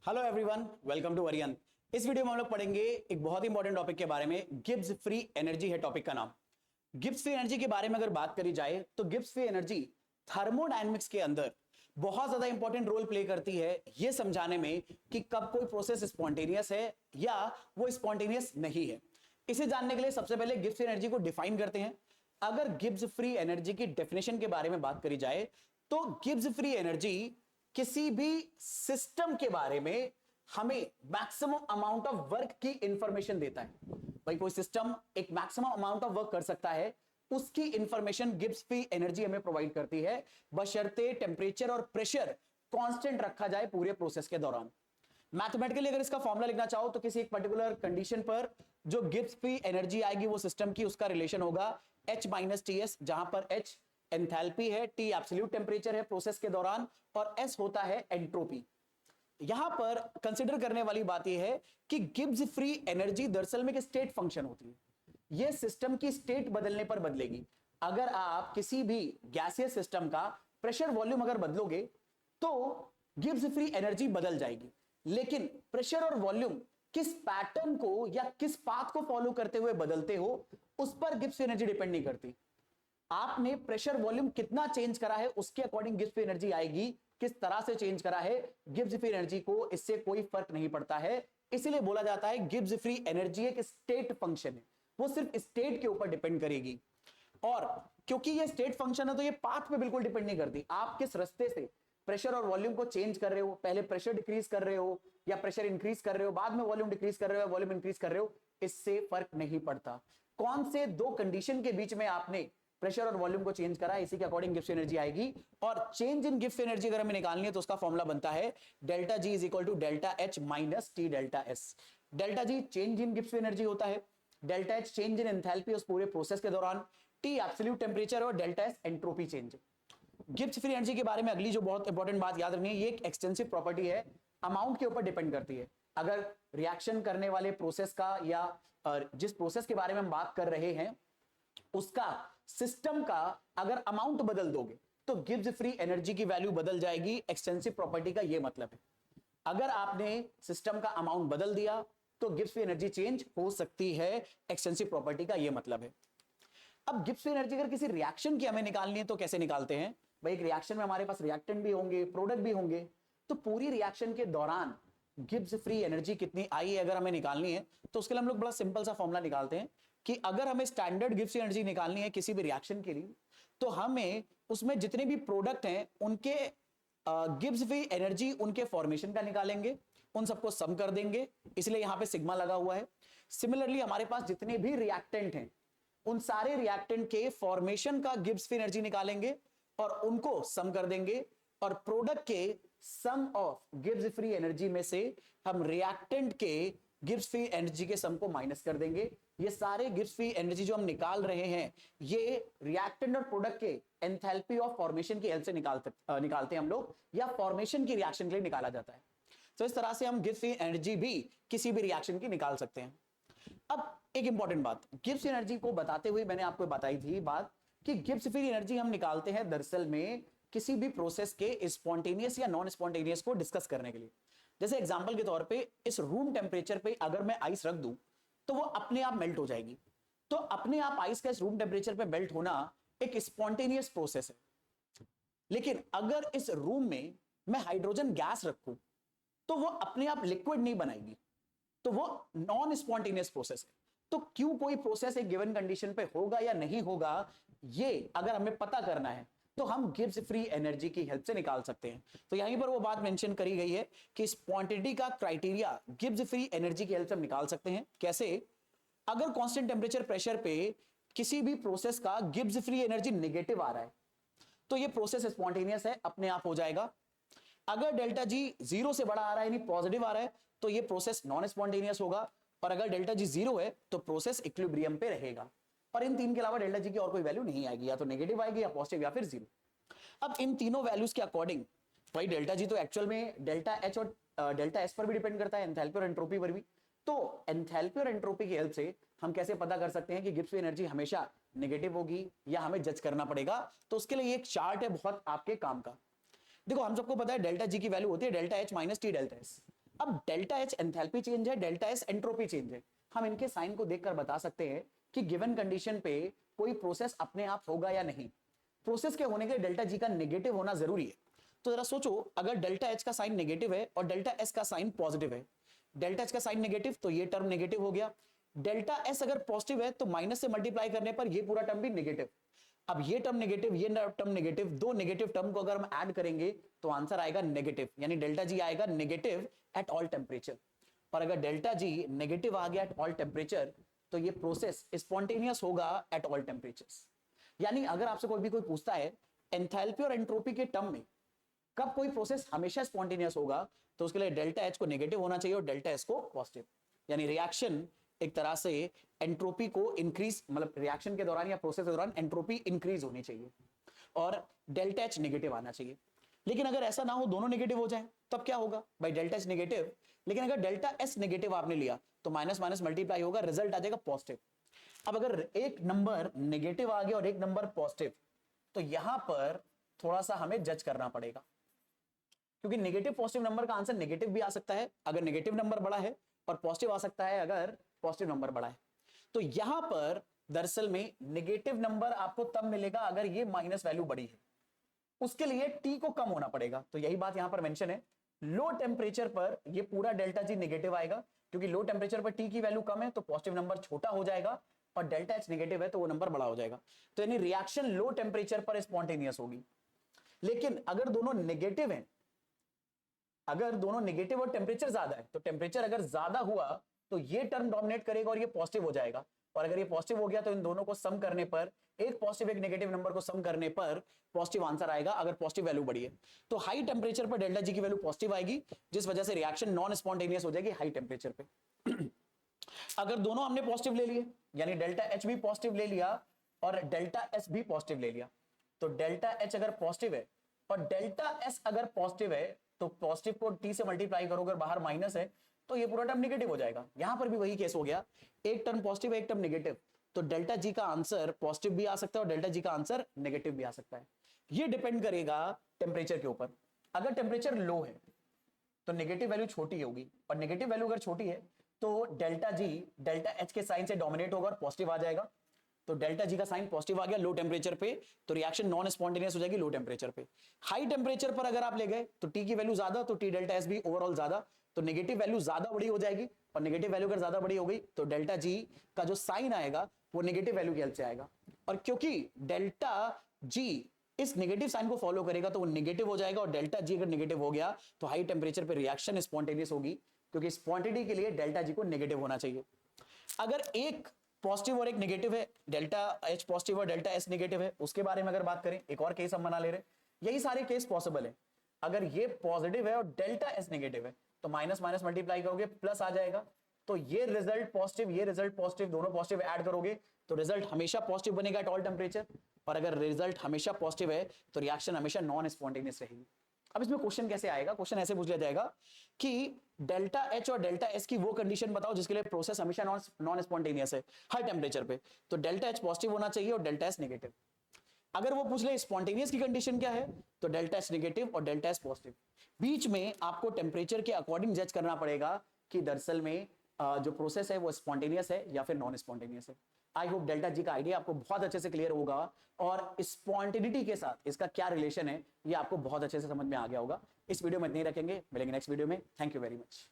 Hello everyone, welcome to वरियन। इस video में हम लोग पढ़ेंगे एक बहुत ही इंपॉर्टेंट टॉपिक के बारे में। गिब्स फ्री एनर्जी है टॉपिक का नाम। गिब्स फ्री एनर्जी के बारे में अगर बात करी जाए तो गिब्स फ्री एनर्जी थर्मोडायनेमिक्स के अंदर बहुत ज्यादा इंपॉर्टेंट रोल प्ले करती है यह समझाने में कि कब कोई प्रोसेस स्पॉन्टेनियस है या वो स्पॉन्टेनियस नहीं है। इसे जानने के लिए सबसे पहले गिब्स फ्री एनर्जी को डिफाइन करते हैं। अगर गिब्स फ्री एनर्जी की डेफिनेशन के बारे में बात करी जाए तो गिब्स फ्री एनर्जी किसी भी सिस्टम के बारे में हमें मैक्सिमम अमाउंट ऑफ वर्क की इंफॉर्मेशन देता है। भाई कोई सिस्टम एक मैक्सिमम अमाउंट ऑफ वर्क कर सकता है, उसकी इंफॉर्मेशन गिब्स फ्री एनर्जी हमें प्रोवाइड करती है, बशर्ते टेंपरेचर और प्रेशर कांस्टेंट रखा जाए पूरे प्रोसेस के दौरान। मैथमेटिकली अगर इसका फॉर्मूला लिखना चाहो तो किसी एक पर्टिकुलर कंडीशन पर जो गिब्स फ्री एनर्जी आएगी वो सिस्टम की, उसका रिलेशन होगा H माइनस TS, जहां पर H एंथैल्पी है, T एब्सोल्यूट टेंपरेचर है प्रोसेस के दौरान और S होता है एंट्रोपी। यहां पर कंसीडर करने वाली बात यह है कि गिब्स फ्री एनर्जी दरअसल में एक स्टेट फंक्शन होती है। यह सिस्टम की स्टेट बदलने पर बदलेगी। अगर आप किसी भी गैसियस सिस्टम का प्रेशर वॉल्यूम अगर बदलोगे तो गिब्स फ्री एनर्जी बदल जाएगी, लेकिन प्रेशर और वॉल्यूम किस पैटर्न को या किस पाथ को फॉलो करते हुए बदलते हो उस पर गिब्स फ्री एनर्जी डिपेंड नहीं करती। आपने प्रेशर वॉल्यूम कितना चेंज करा है उसके अकॉर्डिंग गिब्स फ्री एनर्जी आएगी। किस तरह से चेंज करा है गिब्स फ्री एनर्जी को इससे कोई फर्क नहीं पड़ता है। इसलिए बोला जाता है गिब्स फ्री एनर्जी एक स्टेट फंक्शन है, वो सिर्फ स्टेट के ऊपर डिपेंड करेगी। और क्योंकि ये स्टेट फंक्शन है तो ये पाथ पे बिल्कुल डिपेंड नहीं करती। आप किस रास्ते से प्रेशर और वॉल्यूम को चेंज कर रहे हो, पहले प्रेशर डिक्रीज कर रहे हो या प्रेशर इंक्रीज कर रहे हो, बाद में वॉल्यूम डिक्रीज कर रहे हो या वॉल्यूम इंक्रीज कर रहे हो, इससे फर्क नहीं पड़ता। कौन से दो कंडीशन के बीच में आपने प्रेशर और वॉल्यूम को चेंज करा, इसी के अकॉर्डिंग गिब्स एनर्जी आएगी। और चेंज इन गिब्स एनर्जी अगर हमें निकालनी है तो उसका फॉर्मूला बनता है delta G is equal to delta H minus T delta S। Delta G change in Gibbs energy होता है, delta H change in enthalpy उस पूरे प्रोसेस के दौरान, T एब्सोल्यूट टेंपरेचर और delta S entropy change. Gibbs free energy के बारे में अगली जो बहुत इंपॉर्टेंट बात याद रखनी है, ये एक एक्सटेंसिव प्रॉपर्टी है, अमाउंट के ऊपर डिपेंड करती है। अगर रिएक्शन करने वाले प्रोसेस का या जिस प्रोसेस के बारे में हम बात कर रहे हैं उसका सिस्टम का अगर अमाउंट बदल दोगे तो गिब्स फ्री एनर्जी की वैल्यू बदल जाएगी। एक्सटेंसिव प्रॉपर्टी का यह मतलब है, अगर आपने सिस्टम का अमाउंट बदल दिया तो गिब्स फ्री एनर्जी चेंज हो सकती है। एक्सटेंसिव प्रॉपर्टी का यह मतलब है। अब गिब्स फ्री एनर्जी अगर किसी रिएक्शन की हमें निकालनी है तो कैसे निकालते हैं? भाई एक रिएक्शन में हमारे पास रिएक्टेंट भी होंगे, प्रोडक्ट भी होंगे, तो पूरी रिएक्शन के दौरान गिब्स फ्री एनर्जी कितनी आई है अगर हमें निकालनी है तो उसके लिए हम लोग बड़ा सिंपल सा फॉर्मूला निकालते हैं कि अगर हमें स्टैंडर्ड गिब्स फ्री एनर्जी निकालनी है किसी भी रिएक्शन के लिए तो हमें उसमें जितने भी प्रोडक्ट हैं उनके गिब्स फ्री एनर्जी उनके फॉर्मेशन का निकालेंगे, उन सबको सम कर देंगे, इसलिए यहां पे सिग्मा लगा हुआ है। सिमिलरली हमारे पास जितने भी रिएक्टेंट हैं उन सारे रिएक्टेंट के फॉर्मेशन का गिब्स फ्री एनर्जी निकालेंगे और उनको सम कर देंगे, और प्रोडक्ट के सम ऑफ गिब्स फ्री एनर्जी में से हम रिएक्टेंट के गिब्स फ्री एनर्जी के सम को माइनस कर देंगे। ये सारे गिब्स फ्री एनर्जी जो हम निकाल रहे हैं ये रिएक्टेंट और प्रोडक्ट के एंथैल्पी ऑफ फॉर्मेशन की हेल्प से निकालते हैं हम लोग, या फॉर्मेशन की रिएक्शन के लिए निकाला जाता है। तो इस तरह से हम गिब्स फ्री एनर्जी भी किसी भी रिएक्शन की निकाल सकते हैं। अब एक इंपॉर्टेंट बात, गिब्स एनर्जी को बताते हुए मैंने आपको बताई थी बात कि गिब्स फ्री एनर्जी हम निकालते हैं दरअसल में किसी भी प्रोसेस के स्पॉन्टेनियस या नॉन स्पॉन्टेनियस को डिस्कस करने के लिए। जैसे एग्जांपल के तौर पे इस रूम टेंपरेचर पे अगर मैं आइस रख दूं तो वो अपने आप मेल्ट हो जाएगी। तो अपने आप आइस का इस रूम टेंपरेचर पे मेल्ट होना एक स्पॉन्टेनियस प्रोसेस है। लेकिन अगर इस रूम में मैं हाइड्रोजन गैस रखूं तो वो अपने आप लिक्विड नहीं बनाएगी, तो वो नॉन स्पॉन्टेनियस प्रोसेस है। तो क्यों कोई प्रोसेस एक गिवन कंडीशन पे होगा या नहीं होगा, ये अगर हमें पता करना है तो हम गिब्स फ्री एनर्जी की हेल्प से निकाल सकते हैं। तो यहीं पर वो बात मेंशन करी गई है कि स्पॉन्टेनिटी का क्राइटेरिया गिब्स फ्री एनर्जी की हेल्प से हम निकाल सकते हैं। कैसे? अगर कांस्टेंट टेंपरेचर प्रेशर पे किसी भी प्रोसेस का गिब्स फ्री एनर्जी नेगेटिव आ रहा है तो ये प्रोसेस स्पॉन्टेनियस है, अपने आप हो जाएगा। अगर डेल्टा G 0 से बड़ा आ रहा है यानी पॉजिटिव आ रहा है तो ये प्रोसेस नॉन स्पॉन्टेनियस होगा, और अगर डेल्टा G 0 है तो प्रोसेस इक्विलिब्रियम पे रहेगा। और इन तीन के अलावा डेल्टा G की और कोई वैल्यू नहीं आएगी, या तो नेगेटिव आएगी या पॉजिटिव या फिर 0। अब इन तीनों वैल्यूज के अकॉर्डिंग भाई डेल्टा G तो एक्चुअल में डेल्टा H और डेल्टा S पर भी डिपेंड करता है, एंथैल्पी और एंट्रोपी पर भी। तो एंथैल्पी और एंट्रोपी की हेल्प से हम कैसे पता कर सकते हैं कि गिब्स फ्री एनर्जी हमेशा नेगेटिव होगी या हमें जज करना पड़ेगा? तो उसके लिए एक चार्ट है बहुत आपके काम का। देखो हम सबको पता है डेल्टा G की वैल्यू होती है delta H minus T delta S। अब डेल्टा एच एंथैल्पी चेंज है, डेल्टा एस एंट्रोपी चेंज है। हम इनके साइन को देखकर बता सकते हैं कि गिवन कंडीशन पे कोई प्रोसेस अपने आप होगा या नहीं। प्रोसेस के होने के लिए डेल्टा जी का नेगेटिव होना जरूरी है। तो जरा सोचो, अगर डेल्टा एच का साइन नेगेटिव है और डेल्टा एस का साइन पॉजिटिव है, डेल्टा एच का साइन नेगेटिव तो ये टर्म नेगेटिव हो गया, डेल्टा एस अगर पॉजिटिव है तो माइनस से मल्टीप्लाई करने पर ये पूरा टर्म भी नेगेटिव। अब ये टर्म नेगेटिव, ये टर्म नेगेटिव, दो नेगेटिव टर्म को अगर हम ऐड करेंगे तो आंसर आएगा नेगेटिव, यानी डेल्टा जी आएगा नेगेटिव एट ऑल टेम्परेचर। और अगर डेल्टा जी नेगेटिव आ गया एट ऑल टेम्परेचर तो ये प्रोसेस स्पॉन्टेनियस होगा एट ऑल टेम्परेचर्स। यानी अगर आपसे कोई पूछता है एंथैल्पी और एंट्रोपी के टर्म में कब कोई प्रोसेस हमेशा स्पॉन्टेनियस होगा, तो उसके लिए डेल्टा एच को नेगेटिव होना चाहिए और डेल्टा एस को पॉजिटिव। यानी रिएक्शन एक तरह से एंट्रोपी को इंक्रीज, मतलब रिएक्शन के दौरान या प्रोसेस के दौरान एंट्रोपी इंक्रीज होनी चाहिए और डेल्टा एच नेगेटिव आना चाहिए। लेकिन अगर ऐसा ना हो, दोनों नेगेटिव हो जाए, तब क्या होगा भाई, डेल्टा एच नेगेटिव, लेकिन अगर डेल्टा एस नेगेटिव आपने लिया तो माइनस माइनस मल्टीप्लाई होगा, रिजल्ट आ जाएगा पॉजिटिव। अब अगर एक नंबर नेगेटिव आ गया और एक नंबर पॉजिटिव, तो यहां पर थोड़ा सा हमें जज करना पड़ेगा, क्योंकि नेगेटिव पॉजिटिव नंबर का आंसर नेगेटिव भी आ सकता है अगर नेगेटिव नंबर बड़ा है, और पॉजिटिव आ सकता है अगर पॉजिटिव नंबर बड़ा है। तो यहां पर दरअसल में नेगेटिव नंबर आपको तब मिलेगा अगर ये माइनस वैल्यू बड़ी है, उसके लिए टी को कम होना पड़ेगा। तो यही बात यहां पर मेंशन है, लो टेम्परेचर पर ये पूरा डेल्टा जी नेगेटिव आएगा, क्योंकि लो टेम्परेचर पर टी की वैल्यू कम है तो पॉजिटिव नंबर छोटा हो जाएगा और डेल्टा एच नेगेटिव है तो वो नंबर बड़ा हो जाएगा। तो यानी रिएक्शन लो टेम्परेचर पर स्पॉन्टेनियस होगी। लेकिन अगर दोनों नेगेटिव हैं, अगर दोनों नेगेटिव और टेम्परेचर ज्यादा है, तो टेम्परेचर अगर ज्यादा हुआ तो ये टर्म डोमिनेट करेगा और ये पॉजिटिव हो जाएगा, और अगर ये पॉजिटिव हो गया तो इन दोनों को सम करने पर, एक पॉजिटिव एक नेगेटिव नंबर को सम करने पर पॉजिटिव आंसर आएगा अगर पॉजिटिव वैल्यू बड़ी है। तो हाई टेम्परेचर पर डेल्टा जी की वैल्यू पॉजिटिव आएगी, जिस वजह से रिएक्शन नॉन स्पॉन्टेनियस हो जाएगी हाई टेम्परेचर पे। अगर दोनों हमने पॉजिटिव ले लिए, यानी डेल्टा एच भी पॉजिटिव ले लिया और डेल्टा एस भी पॉजिटिव ले लिया, तो डेल्टा एच अगर पॉजिटिव है और डेल्टा एस अगर पॉजिटिव है तो पॉजिटिव को टी से मल्टीप्लाई करो, अगर बाहर माइनस है तो ये पूरा टर्म नेगेटिव हो जाएगा। यहां पर भी वही केस हो गया, एक टर्म पॉजिटिव है एक टर्म नेगेटिव, तो डेल्टा जी का आंसर पॉजिटिव भी आ सकता है और डेल्टा जी का आंसर नेगेटिव भी आ सकता है। ये डिपेंड करेगा टेम्परेचर के ऊपर। अगर टेम्परेचर लो है तो नेगेटिव वैल्यू छोटी होगी, और नेगेटिव वैल्यू अगर छोटी है तो डेल्टा जी डेल्टा एच के साइन से डोमिनेट होगा और पॉजिटिव आ जाएगा। तो डेल्टा जी का साइन पॉजिटिव आ गया लो टेम्परेचर पे, तो रिएक्शन नॉन स्पॉन्टेनियस हो जाएगी लो टेम्परेचर पे। हाई टेम्परेचर पर अगर आप ले गए तो टी की वैल्यू ज्यादा, तो टी डेल्टा एस भी ओवरऑल ज्यादा, तो नेगेटिव वैल्यू ज्यादा बड़ी हो जाएगी, और नेगेटिव वैल्यू अगर ज्यादा बड़ी हो गई तो डेल्टा जी का जो साइन आएगा वो नेगेटिव वैल्यू की हेल्प से आएगा। और क्योंकि डेल्टा जी इस नेगेटिव साइन को फॉलो करेगा तो वो नेगेटिव हो जाएगा, और डेल्टा जी अगर नेगेटिव हो गया तो हाई टेम्परेचर पे रिएक्शन स्पॉन्टेनियस होगी, क्योंकि स्पॉन्टेनिटी के लिए डेल्टा जी को नेगेटिव होना चाहिए। अगर एक पॉजिटिव और एक नेगेटिव है, डेल्टा एच पॉजिटिव और डेल्टा एस नेगेटिव है, उसके बारे में अगर बात करें, एक और केस हम बना ले रहे हैं, यही सारे केस पॉसिबल है। अगर ये पॉजिटिव है और डेल्टा एस नेगेटिव है तो माइनस माइनस मल्टीप्लाई करोगे प्लस आ जाएगा, तो ये रिजल्ट पॉजिटिव ये रिजल्ट पॉजिटिव, दोनों पॉजिटिव ऐड करोगे तो रिजल्ट हमेशा पॉजिटिव बनेगा एट ऑल टेम्परेचर, और अगर रिजल्ट हमेशा पॉजिटिव है तो रिएक्शन हमेशा नॉन स्पॉन्टेनियस रहेगी। अब इसमें क्वेश्चन कैसे आएगा, क्वेश्चन ऐसे पूछ लिया जाएगा कि डेल्टा एच और डेल्टा एस की वो कंडीशन बताओ जिसके लिए प्रोसेस हमेशा नॉन स्पॉन्टेनियस है हाई टेम्परेचर पे, तो डेल्टा एच पॉजिटिव होना चाहिए और डेल्टा एस नेगेटिव। अगर वो पूछ ले स्पॉन्टेनियस की कंडीशन क्या है, तो डेल्टा एस नेगेटिव और डेल्टा एस पॉजिटिव। बीच में आपको टेम्परेचर के अकॉर्डिंग जज करना पड़ेगा कि दरअसल में जो प्रोसेस है वो स्पॉन्टेनियस है या फिर नॉन स्पॉन्टेनियस है। आई होप डेल्टा जी का आइडिया आपको बहुत अच्छे से क्लियर होगा, और स्पॉन्टेनिटी के साथ इसका क्या रिलेशन है ये आपको बहुत अच्छे से समझ में आ गया होगा। इस वीडियो में इतने ही रखेंगे, मिलेंगे नेक्स्ट वीडियो में। Thank you very much.